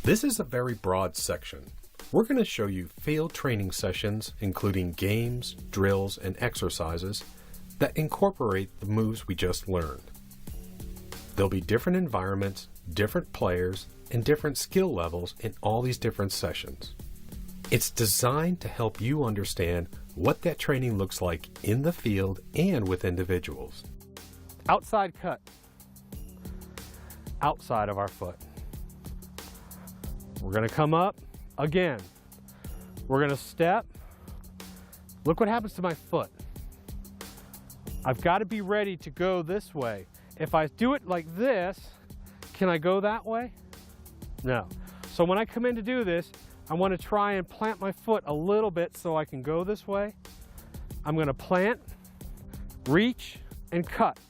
This is a very broad section. We're going to show you field training sessions, including games, drills, and exercises that incorporate the moves we just learned. There'll be different environments, different players, and different skill levels in all these different sessions. It's designed to help you understand what that training looks like in the field and with individuals. Outside cut, outside of our foot. We're going to come up again. We're going to step. Look what happens to my foot. I've got to be ready to go this way. If I do it like this, can I go that way? No. So when I come in to do this, I want to try and plant my foot a little bit so I can go this way. I'm going to plant, reach, and cut.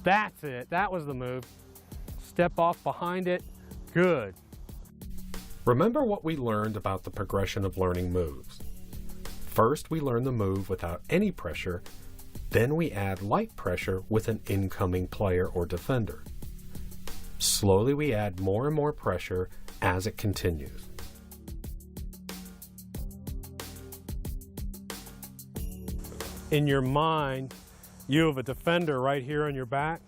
That's it. That was the move. Step off behind it. Good. Remember what we learned about the progression of learning moves. First, we learn the move without any pressure. Then we add light pressure with an incoming player or defender. Slowly we add more and more pressure as it continues. In your mind, you have a defender right here on your back.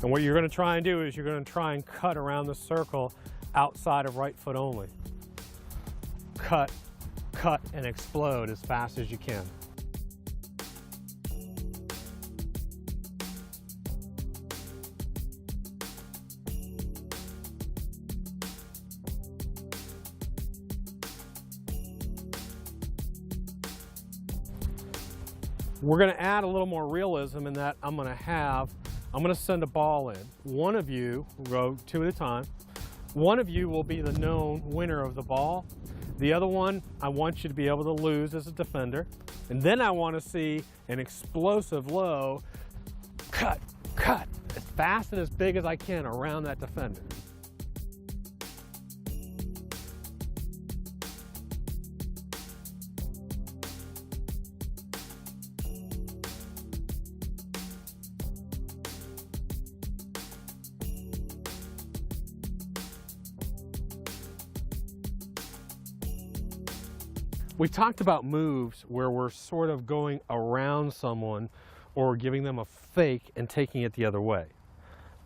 And what you're going to try and do is you're going to try and cut around the circle outside of right foot only. Cut, cut, and explode as fast as you can. We're going to add a little more realism in that I'm going to send a ball in. One of you will go two at a time. One of you will be the known winner of the ball. The other one, I want you to be able to lose as a defender. And then I want to see an explosive low cut, cut, as fast and as big as I can around that defender. We talked about moves where we're sort of going around someone or giving them a fake and taking it the other way.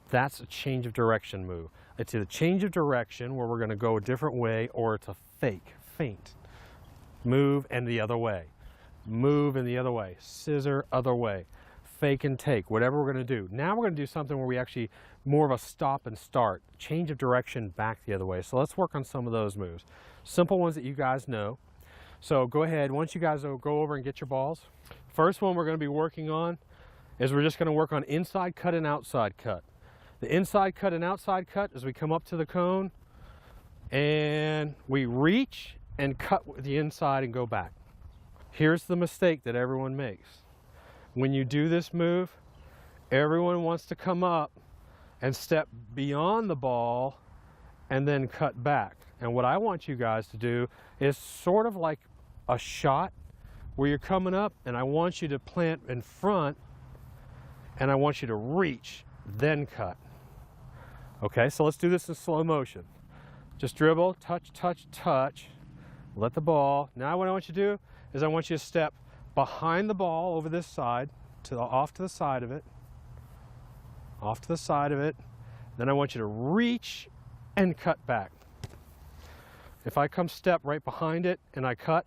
That's a change of direction move. It's a change of direction where we're going to go a different way, or it's a fake, feint. Move and the other way. Move and the other way. Scissor, other way. Fake and take, whatever we're going to do. Now we're going to do something where we actually, more of a stop and start. Change of direction back the other way. So let's work on some of those moves. Simple ones that you guys know. So go ahead, once you guys go over and get your balls. First one we're going to be working on is we're just going to work on inside cut and outside cut. The inside cut and outside cut is we come up to the cone and we reach and cut with the inside and go back. Here's the mistake that everyone makes. When you do this move, everyone wants to come up and step beyond the ball and then cut back. And what I want you guys to do is sort of like a shot where you're coming up, and I want you to plant in front and I want you to reach, then cut. Okay, so let's do this in slow motion. Just dribble, touch, touch, touch, let the ball. Now what I want you to do is I want you to step behind the ball over this side, off to the side of it, off to the side of it. Then I want you to reach and cut back. If I come step right behind it and I cut,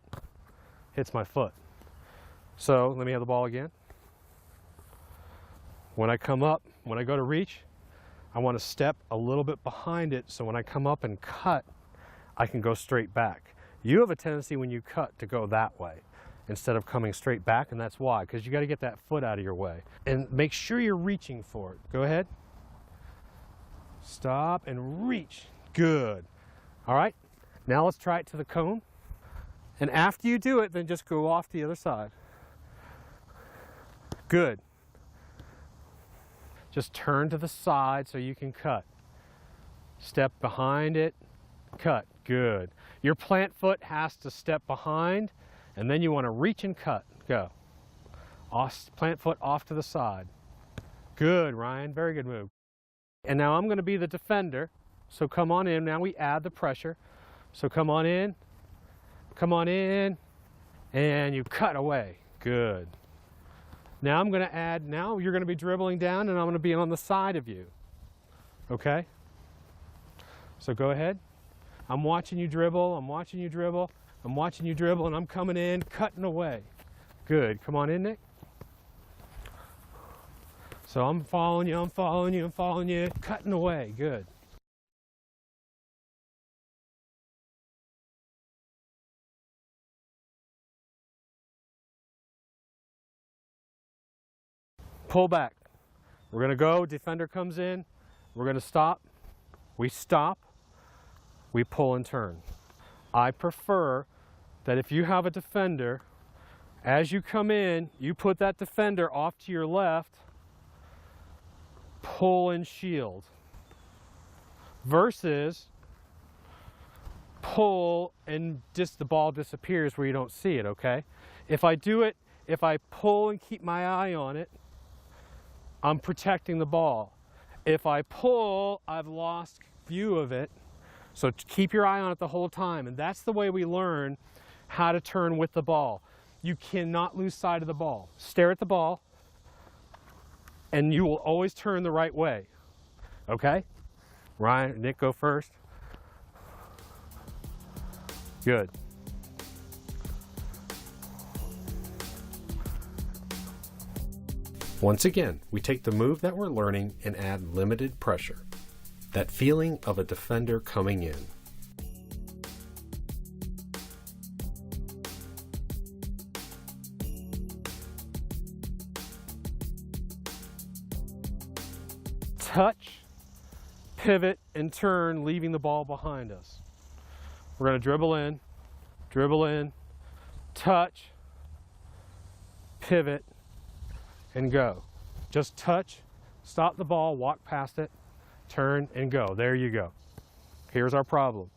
hits my foot. So let me have the ball again. When I come up, when I go to reach, I want to step a little bit behind it so when I come up and cut, I can go straight back. You have a tendency when you cut to go that way instead of coming straight back, and that's why, because you got to get that foot out of your way. And make sure you're reaching for it. Go ahead. Stop and reach. Good. All right. Now let's try it to the cone. And after you do it, then just go off the other side. Good. Just turn to the side so you can cut. Step behind it, cut. Good. Your plant foot has to step behind, and then you want to reach and cut. Go. Plant foot off to the side. Good, Ryan. Very good move. And now I'm going to be the defender. So come on in. Now we add the pressure. So come on in, and you cut away. Good. Now I'm going to add, now you're going to be dribbling down and I'm going to be on the side of you. Okay? So go ahead. I'm watching you dribble, I'm watching you dribble, I'm watching you dribble, and I'm coming in, cutting away. Good. Come on in, Nick. So I'm following you, I'm following you, I'm following you, cutting away. Good. Pull back. We're going to go, defender comes in, we're going to stop, we stop, we pull and turn. I prefer that if you have a defender, as you come in, you put that defender off to your left, pull and shield, versus pull and just the ball disappears where you don't see it, okay? If I do it, if I pull and keep my eye on it, I'm protecting the ball. If I pull, I've lost view of it. So keep your eye on it the whole time. And that's the way we learn how to turn with the ball. You cannot lose sight of the ball. Stare at the ball, and you will always turn the right way. Okay? Ryan, Nick, go first. Good. Once again, we take the move that we're learning and add limited pressure. That feeling of a defender coming in. Touch, pivot, and turn, leaving the ball behind us. We're going to dribble in, touch, pivot, and go. Just touch, stop the ball, walk past it, turn, and go. There you go. Here's our problem.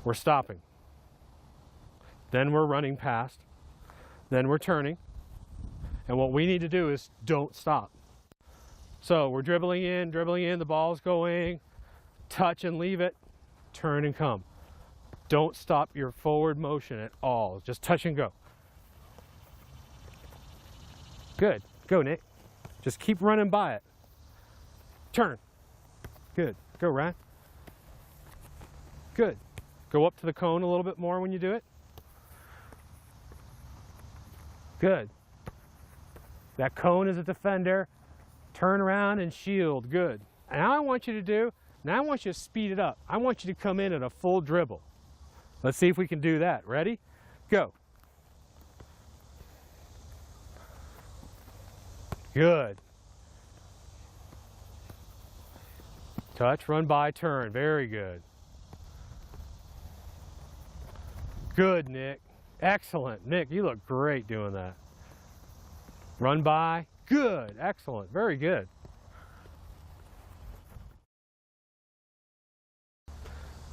We're stopping. Then we're running past. Then we're turning. And what we need to do is don't stop. So we're dribbling in, the ball's going, touch and leave it, turn and come. Don't stop your forward motion at all. Just touch and go. Good. Go, Nick. Just keep running by it. Turn. Good. Go, Ryan. Good. Go up to the cone a little bit more when you do it. Good. That cone is a defender. Turn around and shield. Good. Now I want you to speed it up. I want you to come in at a full dribble. Let's see if we can do that. Ready? Go. Good. Touch, run by, turn. Very good. Good, Nick. Excellent. Nick, you look great doing that. Run by. Good. Excellent. Very good.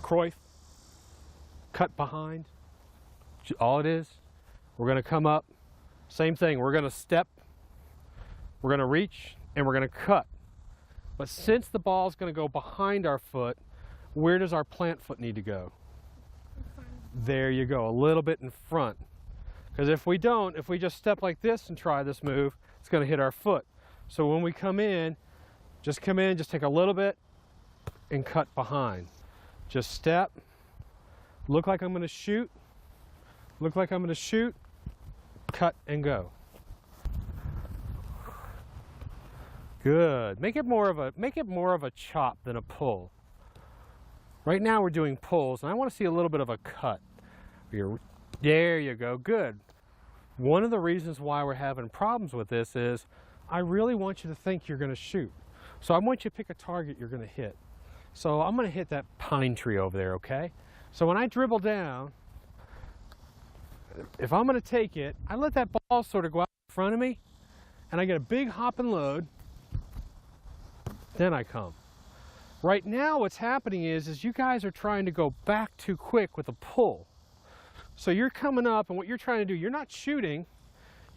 Cruyff. Cut behind. All it is. We're going to come up. Same thing. We're going to step. We're going to reach, and we're going to cut. But since the ball is going to go behind our foot, where does our plant foot need to go? There you go, a little bit in front. Because if we don't, if we just step like this and try this move, it's going to hit our foot. So when we come in, just take a little bit and cut behind. Just step, look like I'm going to shoot, cut and go. Good. Make it more of a chop than a pull. Right now we're doing pulls, and I want to see a little bit of a cut. There you go. Good. One of the reasons why we're having problems with this is I really want you to think you're going to shoot. So I want you to pick a target you're going to hit. So I'm going to hit that pine tree over there, okay? So when I dribble down, if I'm going to take it, I let that ball sort of go out in front of me, and I get a big hop and load. Then I come. Right now what's happening is you guys are trying to go back too quick with a pull. So you're coming up, and what you're trying to do, you're not shooting,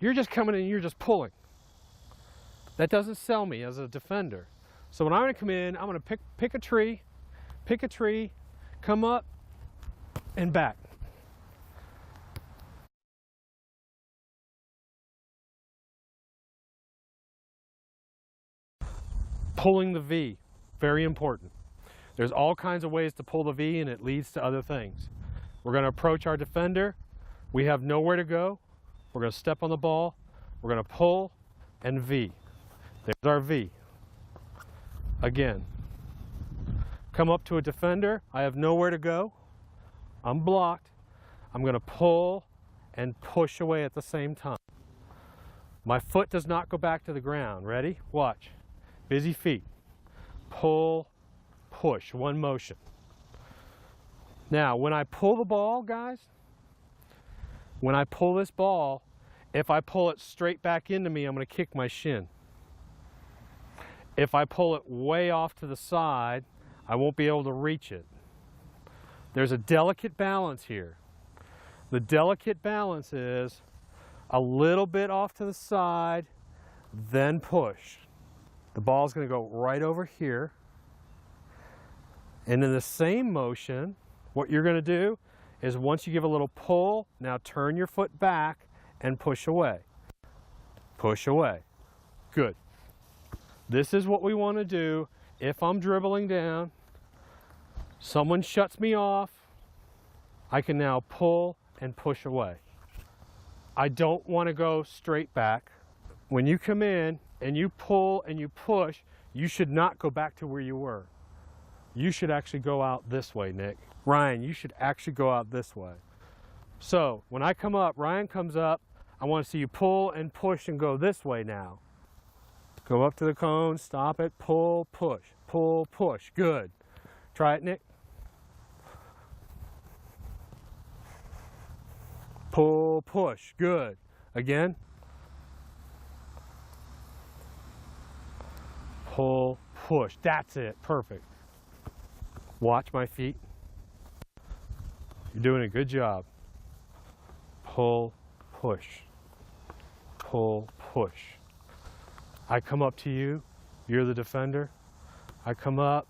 you're just coming in and you're just pulling. That doesn't sell me as a defender. So when I'm going to come in, I'm going to pick a tree, come up and back. Pulling the V, very important. There's all kinds of ways to pull the V, and it leads to other things. We're going to approach our defender. We have nowhere to go. We're going to step on the ball. We're going to pull and V. There's our V. Again, come up to a defender. I have nowhere to go. I'm blocked. I'm going to pull and push away at the same time. My foot does not go back to the ground. Ready? Watch. Busy feet. Pull, push, one motion. Now, when I pull the ball, guys, when I pull this ball, if I pull it straight back into me, I'm going to kick my shin. If I pull it way off to the side, I won't be able to reach it. There's a delicate balance here. The delicate balance is a little bit off to the side, then push. The ball's going to go right over here. And in the same motion, what you're going to do is once you give a little pull, now turn your foot back and push away. Push away. Good. This is what we want to do. If I'm dribbling down, someone shuts me off, I can now pull and push away. I don't want to go straight back. When you come in and you pull and you push, you should not go back to where you were. You should actually go out this way, Nick. Ryan, you should actually go out this way. So when I come up, Ryan comes up, I want to see you pull and push and go this way now. Go up to the cone, stop it, pull, push, pull, push. Good. Try it, Nick. Pull, push. Good. Again. Pull, push. That's it. Perfect. Watch my feet. You're doing a good job. Pull, push. Pull, push. I come up to you. You're the defender. I come up,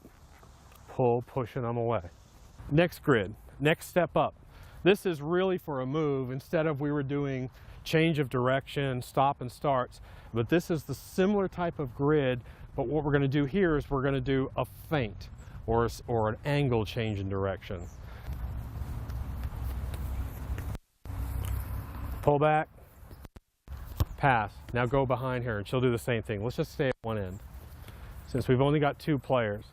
pull, push, and I'm away. Next grid. Next step up. This is really for a move instead of we were doing change of direction, stop and starts. But this is the similar type of grid, but what we're going to do here is we're going to do a feint or an angle change in direction. Pull back, pass. Now go behind her and she'll do the same thing. Let's just stay at one end since we've only got two players.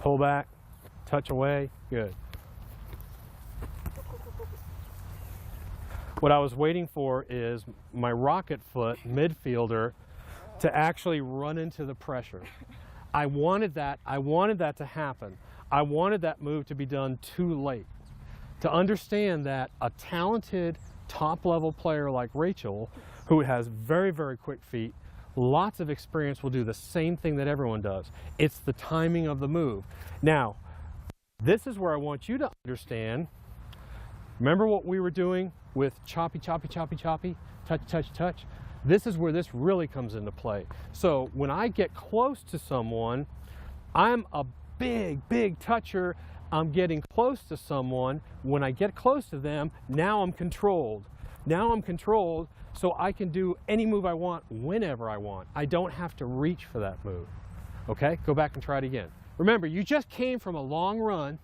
Pull back, touch away, good. What I was waiting for is my rocket foot midfielder to actually run into the pressure. I wanted that to happen. I wanted that move to be done too late. To understand that a talented top-level player like Rachel, who has very, very quick feet, lots of experience, will do the same thing that everyone does. It's the timing of the move. Now, this is where I want you to understand. Remember what we were doing with choppy, choppy, choppy, choppy, touch, touch, touch? This is where this really comes into play. So when I get close to someone, I'm a big, big toucher. I'm getting close to someone. When I get close to them, now I'm controlled. Now I'm controlled, so I can do any move I want whenever I want. I don't have to reach for that move. Okay, go back and try it again. Remember, you just came from a long run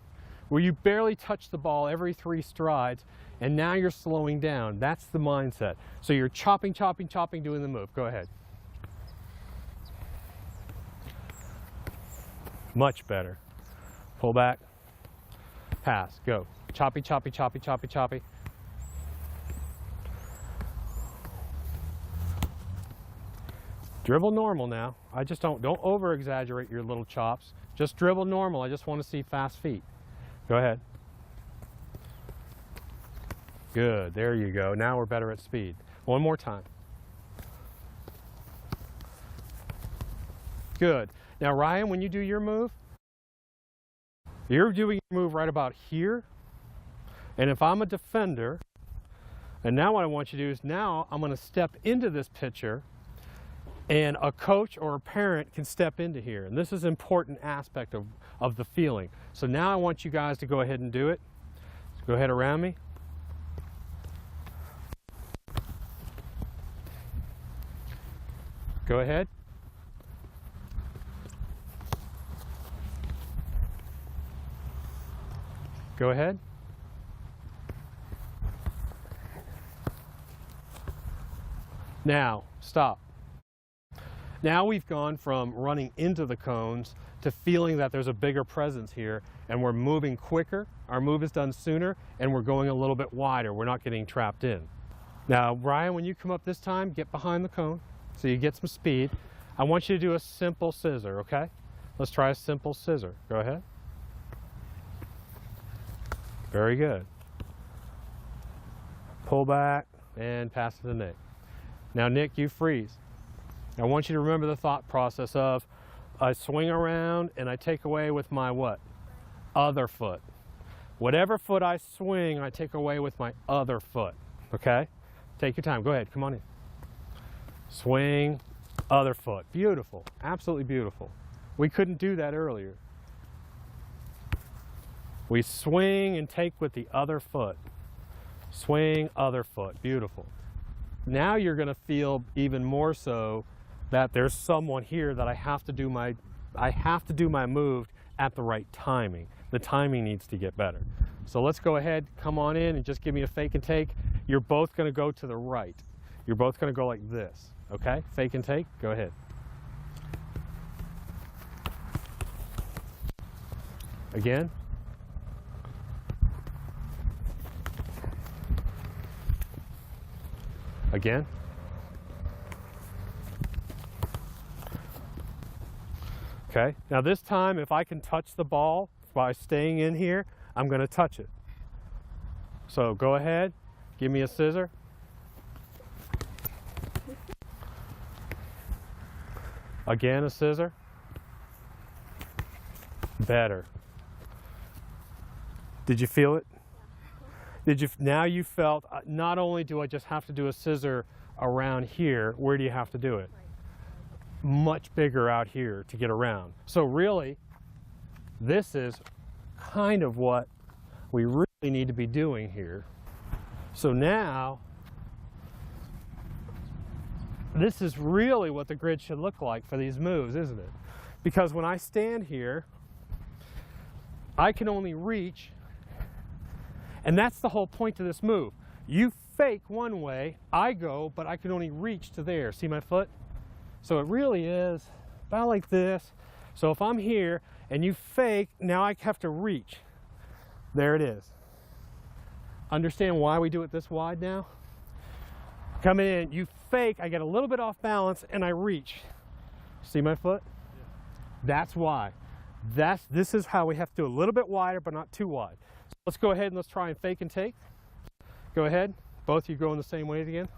where you barely touched the ball every 3 strides, and now you're slowing down. That's the mindset. So you're chopping, chopping, chopping, doing the move. Go ahead. Much better. Pull back, pass, go. Choppy, choppy, choppy, choppy, choppy. Dribble normal now. I just don't over exaggerate your little chops. Just dribble normal. I just want to see fast feet. Go ahead. Good, there you go. Now we're better at speed. One more time. Good. Now Ryan, when you do your move, you're doing your move right about here, And if I'm a defender, and now what I want you to do is now I'm going to step into this picture, and a coach or a parent can step into here. And this is an important aspect of the feeling. So now I want you guys to go ahead and do it. So go ahead around me. Go ahead. Go ahead. Now, stop. Now we've gone from running into the cones to feeling that there's a bigger presence here, and we're moving quicker, our move is done sooner, and we're going a little bit wider. We're not getting trapped in. Now, Brian, when you come up this time, get behind the cone so you get some speed. I want you to do a simple scissor, okay? Let's try a simple scissor. Go ahead. Very good. Pull back and pass it to Nick. Now, Nick, you freeze. I want you to remember the thought process of I swing around and I take away with my what? Other foot. Whatever foot I swing, I take away with my other foot. Okay? Take your time. Go ahead. Come on in. Swing, other foot. Beautiful. Absolutely beautiful. We couldn't do that earlier. We swing and take with the other foot. Swing, other foot. Beautiful. Now you're going to feel even more so that there's someone here that I have to do my move at the right timing. The timing needs to get better. So let's go ahead, come on in and just give me a fake and take. You're both going to go to the right. You're both going to go like this, okay? Fake and take, go ahead. Again. Again. Okay, now this time if I can touch the ball by staying in here, I'm going to touch it. So go ahead, give me a scissor. Again, a scissor. Better. Did you feel it? Now you felt, not only do I just have to do a scissor around here, where do you have to do it? Much bigger out here to get around. So really, this is kind of what we really need to be doing here. So now, this is really what the grid should look like for these moves, isn't it? Because when I stand here, I can only reach, and that's the whole point of this move. You fake one way, I go, but I can only reach to there. See my foot? So it really is about like this. So if I'm here and you fake, now I have to reach. There it is. Understand why we do it this wide now? Come in, you fake, I get a little bit off balance and I reach. See my foot? Yeah. That's why. This is how we have to do a little bit wider, but not too wide. So let's go ahead and let's try and fake and take. Go ahead. Both of you going the same way again.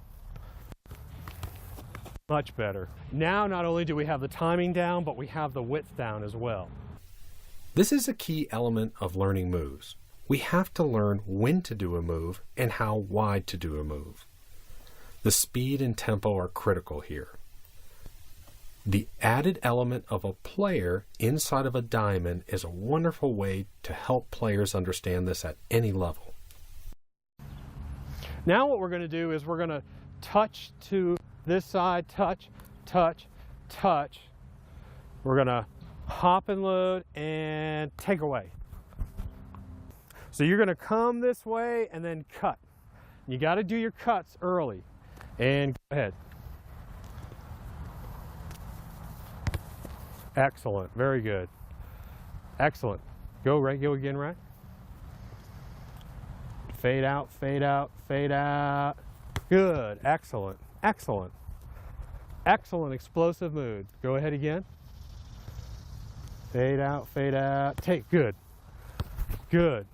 Much better. Now not only do we have the timing down, but we have the width down as well. This is a key element of learning moves. We have to learn when to do a move and how wide to do a move. The speed and tempo are critical here. The added element of a player inside of a diamond is a wonderful way to help players understand this at any level. Now what we're going to do is we're going to touch to this side, touch, touch, touch. We're going to hop and load and take away. So you're going to come this way and then cut. You got to do your cuts early. And go ahead. Excellent. Very good. Excellent. Go right. Go again, right? Fade out, fade out, fade out. Good. Excellent. Excellent. Excellent explosive mood. Go ahead again. Fade out, fade out. Take. Good. Good.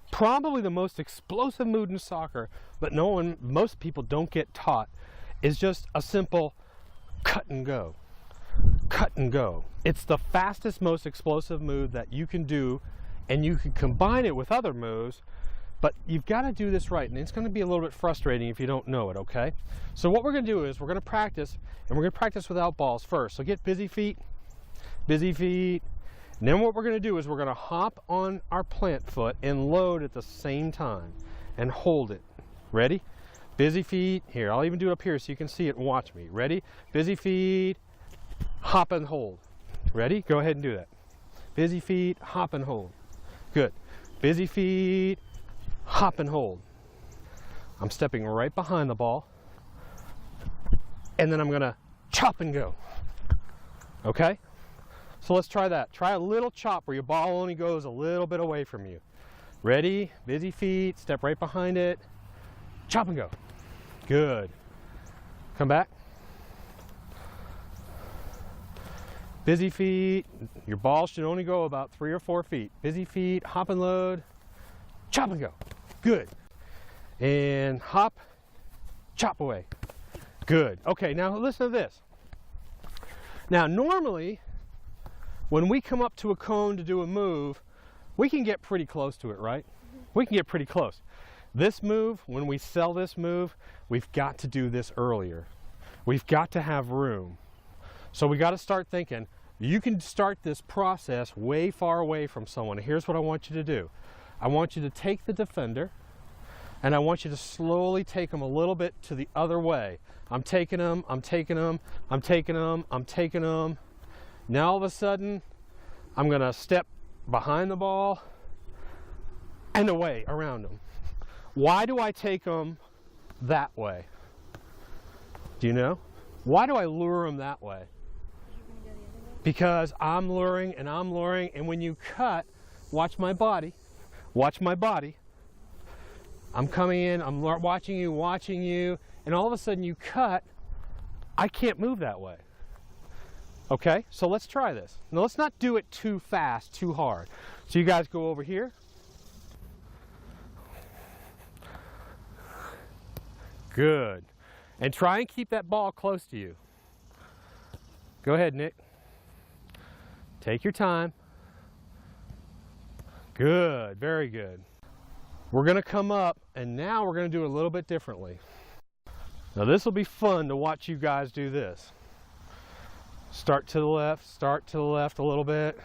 Probably the most explosive mood in soccer, but most people don't get taught, is just a simple cut and go. Cut and go. It's the fastest, most explosive move that you can do, and you can combine it with other moves But you've got to do this right, and it's going to be a little bit frustrating if you don't know it, okay? So what we're going to do is we're going to practice, and we're going to practice without balls first. So get busy feet, and then what we're going to do is we're going to hop on our plant foot and load at the same time and hold it. Ready? Busy feet. Here, I'll even do it up here so you can see it and watch me. Ready? Busy feet, hop and hold. Ready? Go ahead and do that. Busy feet, hop and hold. Good. Busy feet, hop and hold. I'm stepping right behind the ball, and then I'm going to chop and go. Okay? So let's try that. Try a little chop where your ball only goes a little bit away from you. Ready? Busy feet, step right behind it, chop and go. Good. Come back. Busy feet, your ball should only go about 3 or 4 feet. Busy feet, hop and load, chop and go. Good. And hop, chop away. Good. Okay, now listen to this. Now normally, when we come up to a cone to do a move, we can get pretty close to it, right? We can get pretty close. This move, when we sell this move, we've got to do this earlier. We've got to have room. So we got to start thinking, you can start this process way far away from someone. Here's what I want you to do. I want you to take the defender, and I want you to slowly take them a little bit to the other way. I'm taking them, I'm taking them, I'm taking them, I'm taking them. Now all of a sudden, I'm going to step behind the ball and away around them. Why do I take them that way? Do you know? Why do I lure them that way? Because I'm luring, and when you cut, watch my body, I'm coming in, I'm watching you, and all of a sudden you cut, I can't move that way. Okay, so let's try this. Now let's not do it too fast, too hard. So you guys go over here. Good. And try and keep that ball close to you. Go ahead, Nick. Take your time. Good, very good. We're going to come up, and now we're going to do it a little bit differently. Now this will be fun to watch you guys do this. Start to the left a little bit.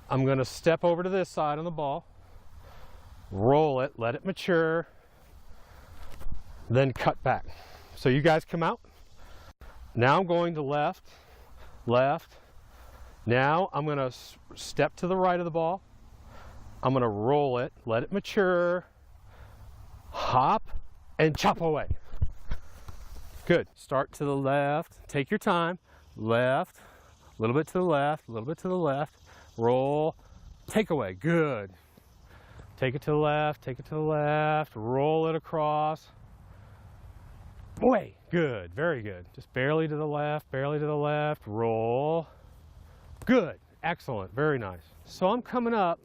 I'm going to step over to this side on the ball, roll it, let it mature, then cut back. So you guys come out. Now I'm going to left. Now I'm going to step to the right of the ball. I'm going to roll it, let it mature, hop, and chop away. Good. Start to the left. Take your time. Left, a little bit to the left, a little bit to the left. Roll, take away. Good. Take it to the left, roll it across. Away. Good, very good. Just barely to the left, roll. Good, excellent, very nice. So I'm coming up,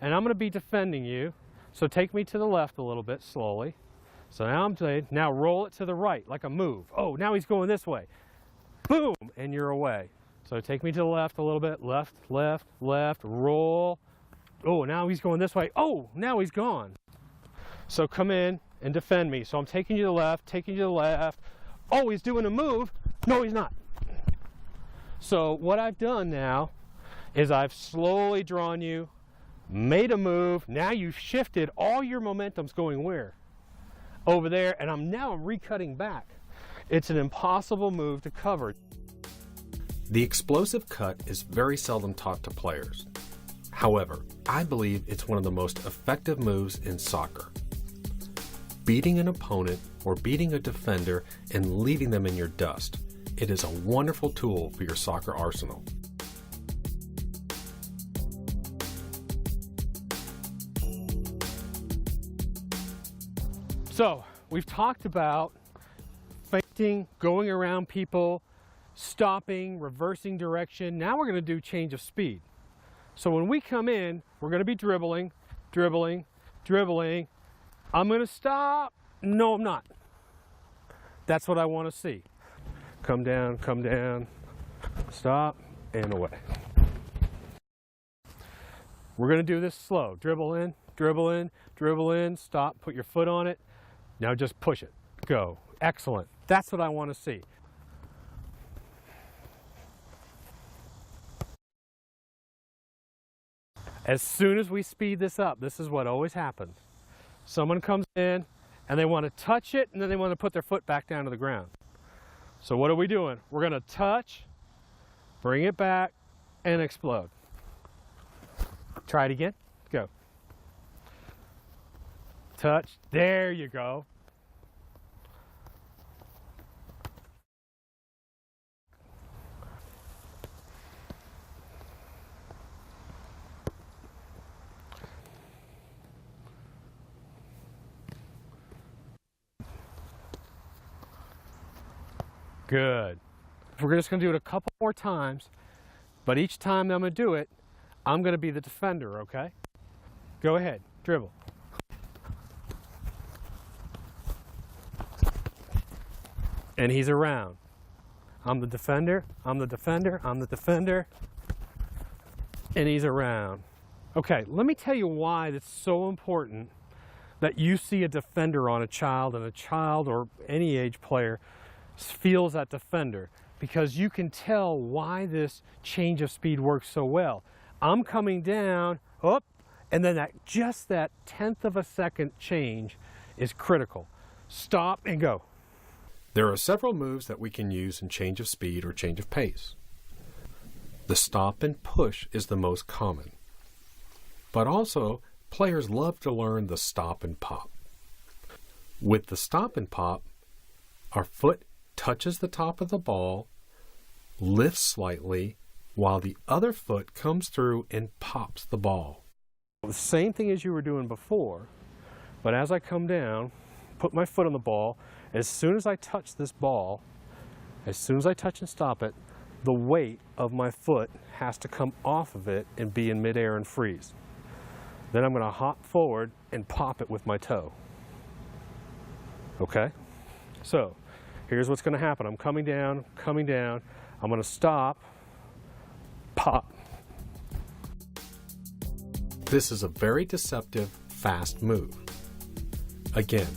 and I'm going to be defending you. So take me to the left a little bit slowly. So now I'm saying, now roll it to the right, like a move. Oh, now he's going this way. Boom, and you're away. So take me to the left a little bit. Left, roll. Oh, now he's going this way. Oh, now he's gone. So come in and defend me. So I'm taking you to the left, Oh, he's doing a move. No, he's not. So what I've done now is I've slowly drawn you, made a move. Now you've shifted. All your momentum's going where? Over there, and I'm recutting back. It's an impossible move to cover. The explosive cut is very seldom taught to players. However, I believe it's one of the most effective moves in soccer. Beating an opponent or beating a defender and leaving them in your dust. It is a wonderful tool for your soccer arsenal. So, we've talked about feinting, going around people, stopping, reversing direction. Now we're going to do change of speed. So when we come in, we're going to be dribbling. I'm going to stop. No, I'm not. That's what I want to see. Come down, stop, and away. We're going to do this slow. Dribble in, dribble in, stop, put your foot on it. Now just push it, go. Excellent. That's what I want to see. As soon as we speed this up, this is what always happens. Someone comes in and they want to touch it and then they want to put their foot back down to the ground. So what are we doing? We're going to touch, bring it back, and explode. Try it again. Go. Touch. There you go. Good. We're just going to do it a couple more times, but each time I'm going to do it, I'm going to be the defender, okay? Go ahead, dribble. And he's around. I'm the defender, I'm the defender, I'm the defender, and he's around. Okay, let me tell you why it's so important that you see a defender on a child, and a child or any age player feels that defender, because you can tell why this change of speed works so well. I'm coming down, up, and then just that 1/10 of a second change is critical. Stop and go. There are several moves that we can use in change of speed or change of pace. The stop and push is the most common, but also players love to learn the stop and pop. With the stop and pop, our foot touches the top of the ball, lifts slightly, while the other foot comes through and pops the ball. The same thing as you were doing before, but as I come down, put my foot on the ball, as soon as I touch this ball, as soon as I touch and stop it, the weight of my foot has to come off of it and be in midair and freeze. Then I'm going to hop forward and pop it with my toe. Okay? So, here's what's going to happen. I'm coming down, I'm going to stop, pop. This is a very deceptive, fast move. Again,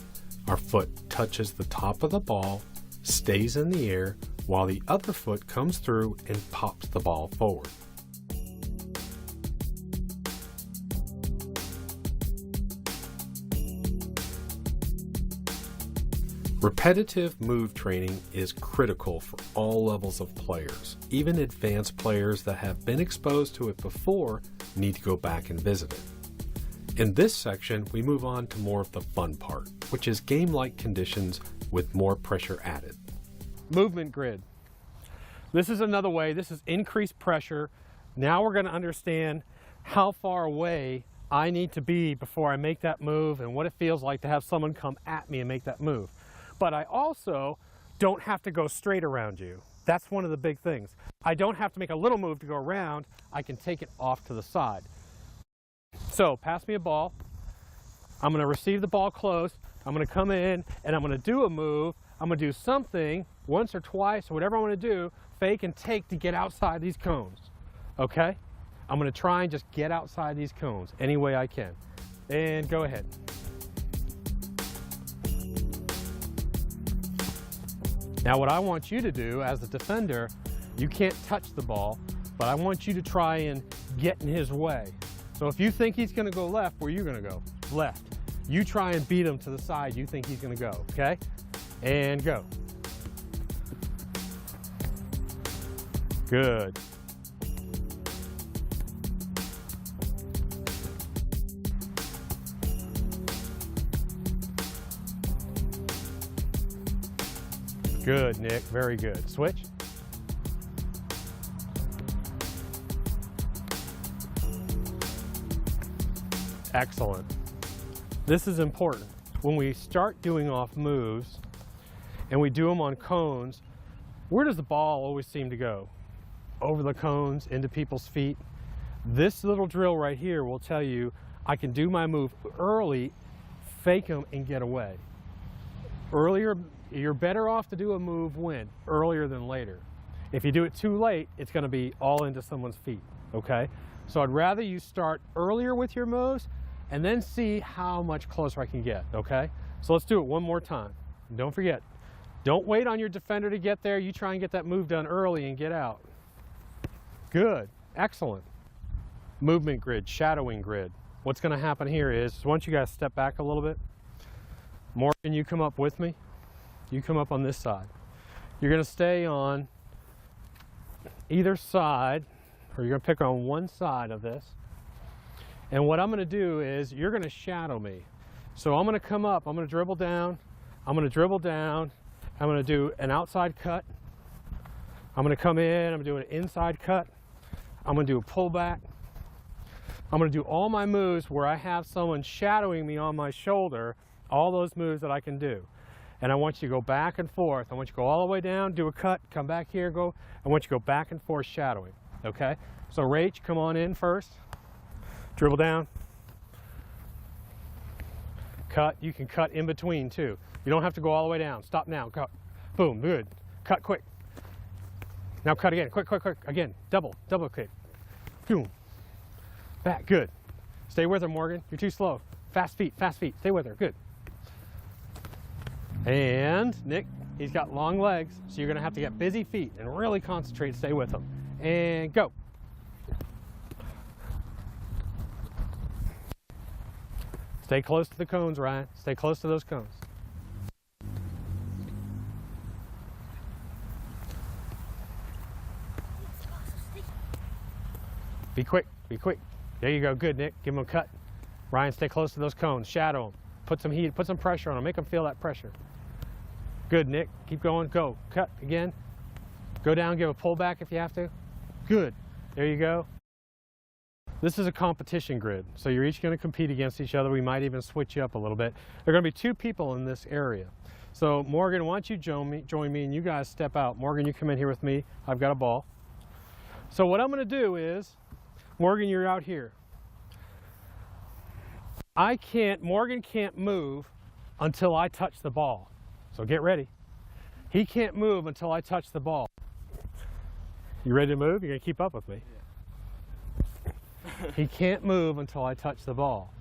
our foot touches the top of the ball, stays in the air, while the other foot comes through and pops the ball forward. Repetitive move training is critical for all levels of players. Even advanced players that have been exposed to it before need to go back and visit it. In this section, we move on to more of the fun part, which is game-like conditions with more pressure added. Movement grid. This is another way. This is increased pressure. Now we're going to understand how far away I need to be before I make that move and what it feels like to have someone come at me and make that move. But I also don't have to go straight around you. That's one of the big things. I don't have to make a little move to go around. I can take it off to the side. So pass me a ball. I'm going to receive the ball close. I'm going to come in and I'm going to do a move. I'm going to do something once or twice or whatever I want to do, fake and take to get outside these cones. Okay? I'm going to try and just get outside these cones any way I can. And go ahead. Now what I want you to do as the defender, you can't touch the ball, but I want you to try and get in his way. So if you think he's going to go left, where are you going to go? Left. You try and beat him to the side you think he's going to go, okay? And go. Good. Good, Nick. Very good. Switch. Excellent. This is important. When we start doing off moves and we do them on cones, where does the ball always seem to go? Over the cones, into people's feet. This little drill right here will tell you I can do my move early, fake them, and get away. Earlier, you're better off to do a move when? Earlier than later. If you do it too late, it's going to be all into someone's feet, okay? So I'd rather you start earlier with your moves, and then see how much closer I can get, okay? So let's do it one more time. And don't forget, don't wait on your defender to get there. You try and get that move done early and get out. Good, excellent. Movement grid, shadowing grid. What's gonna happen here is, once you guys step back a little bit, Morgan, you come up with me. You come up on this side. You're gonna stay on either side, or you're gonna pick on one side of this. And what I'm gonna do is, you're gonna shadow me. So I'm gonna come up, I'm gonna dribble down, I'm gonna dribble down, I'm gonna do an outside cut, I'm gonna come in, I'm gonna do an inside cut, I'm gonna do a pullback, I'm gonna do all my moves where I have someone shadowing me on my shoulder, all those moves that I can do. And I want you to go back and forth. I want you to go all the way down, do a cut, come back here, go. I want you to go back and forth shadowing, okay? So Rach, come on in first. Dribble down. Cut, you can cut in between too. You don't have to go all the way down. Stop now, cut. Boom, good. Cut quick. Now cut again, quick, quick, quick. Again, double kick. Boom. Back, good. Stay with her, Morgan. You're too slow. Fast feet, stay with her, good. And Nick, he's got long legs, so you're gonna have to get busy feet and really concentrate, stay with him. And go. Stay close to the cones, Ryan. Stay close to those cones. Be quick, be quick. There you go, good, Nick. Give him a cut. Ryan, stay close to those cones, shadow them. Put some heat, put some pressure on them, make them feel that pressure. Good, Nick, keep going, go. Cut again. Go down, give a pull back if you have to. Good, there you go. This is a competition grid, so you're each gonna compete against each other. We might even switch you up a little bit. There are gonna be two people in this area. So Morgan, why don't you join me and you guys step out. Morgan, you come in here with me. I've got a ball. So what I'm gonna do is, Morgan, you're out here. Morgan can't move until I touch the ball. So get ready. He can't move until I touch the ball. You ready to move? You're gonna keep up with me. Yeah. He can't move until I touch the ball.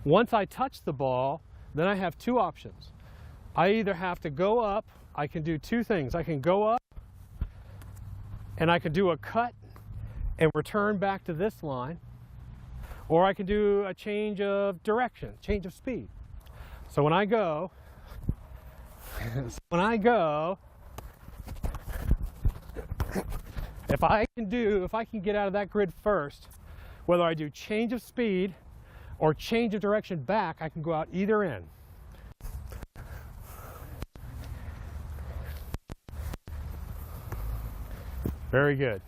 Once I touch the ball, then I have two options. I either have to go up, I can do two things. I can go up and I can do a cut and return back to this line, or I can do a change of direction, change of speed. So when I go, if I can get out of that grid first, whether I do change of speed or change of direction back, I can go out either end. Very good.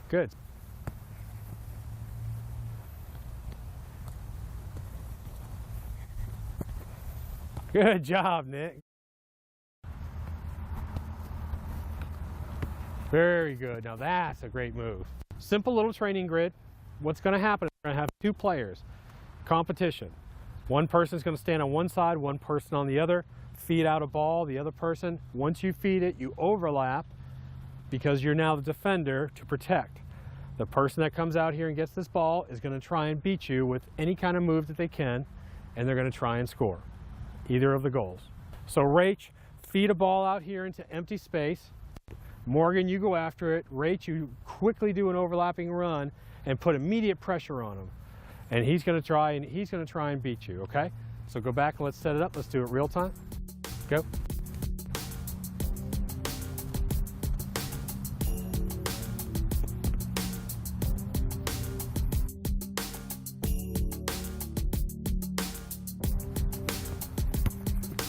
Good. Good job, Nick. Very good. Now that's a great move. Simple little training grid. What's going to happen is we're going to have two players. Competition. One person's going to stand on one side, one person on the other. Feed out a ball, the other person. Once you feed it, you overlap because you're now the defender to protect. The person that comes out here and gets this ball is going to try and beat you with any kind of move that they can, and they're going to try and score either of the goals. So Rach, feed a ball out here into empty space. Morgan, you go after it. Rach, you quickly do an overlapping run and put immediate pressure on him. And he's going to try and beat you, okay? So go back and let's set it up. Let's do it real time. Go.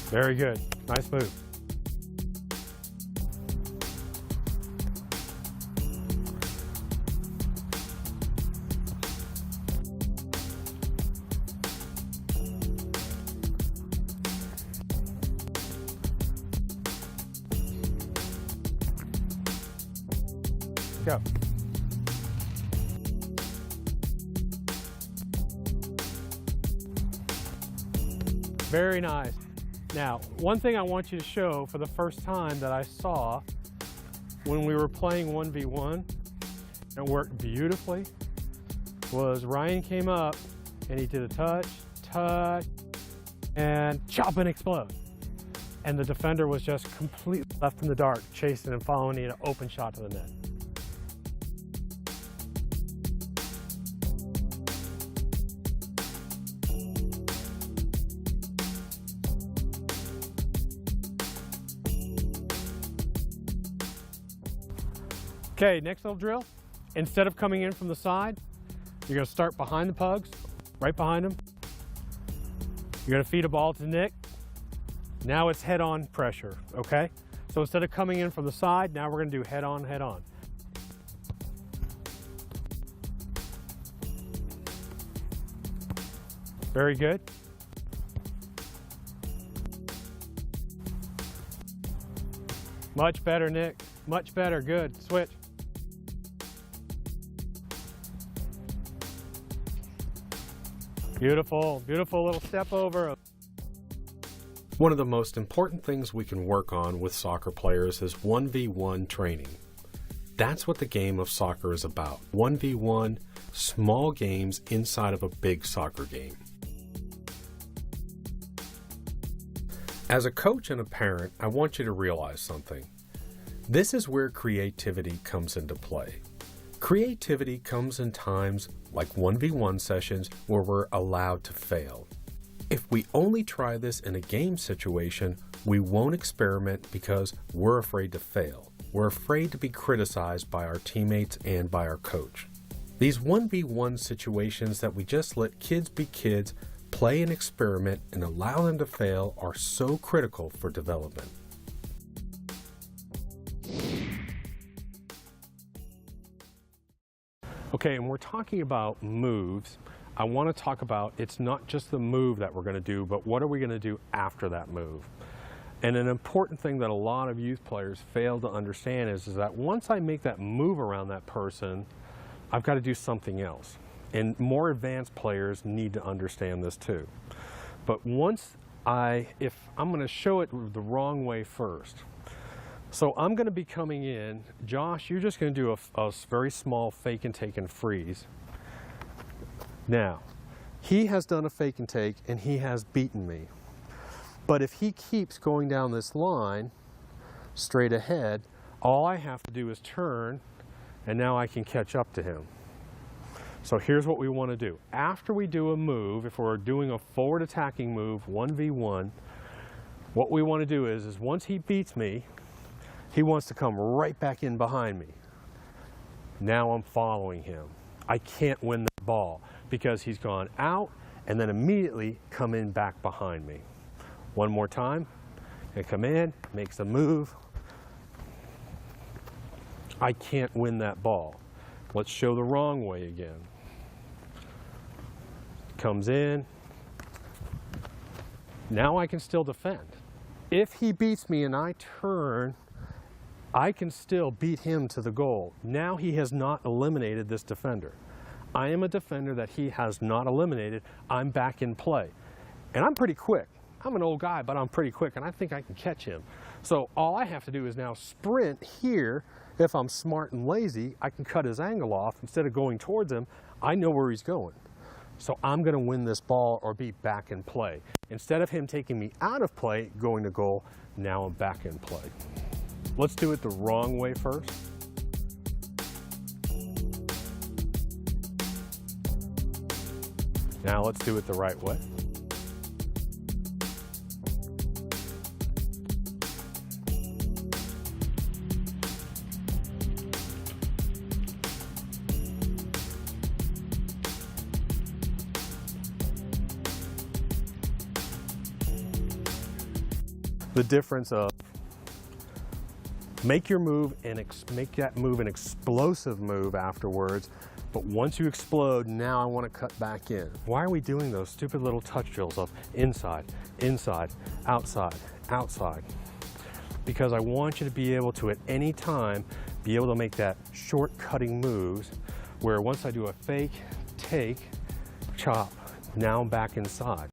Very good. Nice move. Go. very nice. Now, one thing I want you to show for the first time that I saw when we were playing 1v1, and worked beautifully, was Ryan came up and he did a touch, and chop and explode. And the defender was just completely left in the dark, chasing and following an open shot to the net. Okay, next little drill. Instead of coming in from the side, you're gonna start behind the pugs, right behind them. You're gonna feed a ball to Nick. Now it's head-on pressure, okay? So instead of coming in from the side, now we're gonna do head-on, head-on. Very good. Much better, Nick. Much better, good. Switch. Beautiful, beautiful little step over. One of the most important things we can work on with soccer players is 1v1 training. That's what the game of soccer is about. 1v1, small games inside of a big soccer game. As a coach and a parent, I want you to realize something. This is where creativity comes into play. Creativity comes in times like 1v1 sessions where we're allowed to fail. If we only try this in a game situation, we won't experiment because we're afraid to fail. We're afraid to be criticized by our teammates and by our coach. These 1v1 situations that we just let kids be kids, play and experiment, and allow them to fail are so critical for development. Okay, and we're talking about moves. I want to talk about, it's not just the move that we're going to do, but what are we going to do after that move? And an important thing that a lot of youth players fail to understand is that once I make that move around that person, I've got to do something else. And more advanced players need to understand this too. But if I'm going to show it the wrong way first. So I'm going to be coming in. Josh, you're just going to do a very small fake and take and freeze. Now, he has done a fake and take and he has beaten me. But if he keeps going down this line straight ahead, all I have to do is turn and now I can catch up to him. So here's what we want to do. After we do a move, if we're doing a forward attacking move, 1v1, what we want to do is once he beats me, he wants to come right back in behind me. Now I'm following him. I can't win the ball because he's gone out and then immediately come in back behind me. One more time, and come in, makes a move. I can't win that ball. Let's show the wrong way again. Comes in. Now I can still defend. If he beats me and I turn, I can still beat him to the goal. Now he has not eliminated this defender. I am a defender that he has not eliminated. I'm back in play. And I'm pretty quick. I'm an old guy, but I'm pretty quick, and I think I can catch him. So all I have to do is now sprint here. If I'm smart and lazy, I can cut his angle off. Instead of going towards him, I know where he's going. So I'm going to win this ball or be back in play. Instead of him taking me out of play, going to goal, now I'm back in play. Let's do it the wrong way first. Now let's do it the right way. The difference of make your move and make that move an explosive move afterwards, but once you explode, now I want to cut back in. Why are we doing those stupid little touch drills of inside, inside, outside, outside? Because I want you to be able to, at any time, be able to make that short cutting moves where once I do a fake, take, chop, now I'm back inside.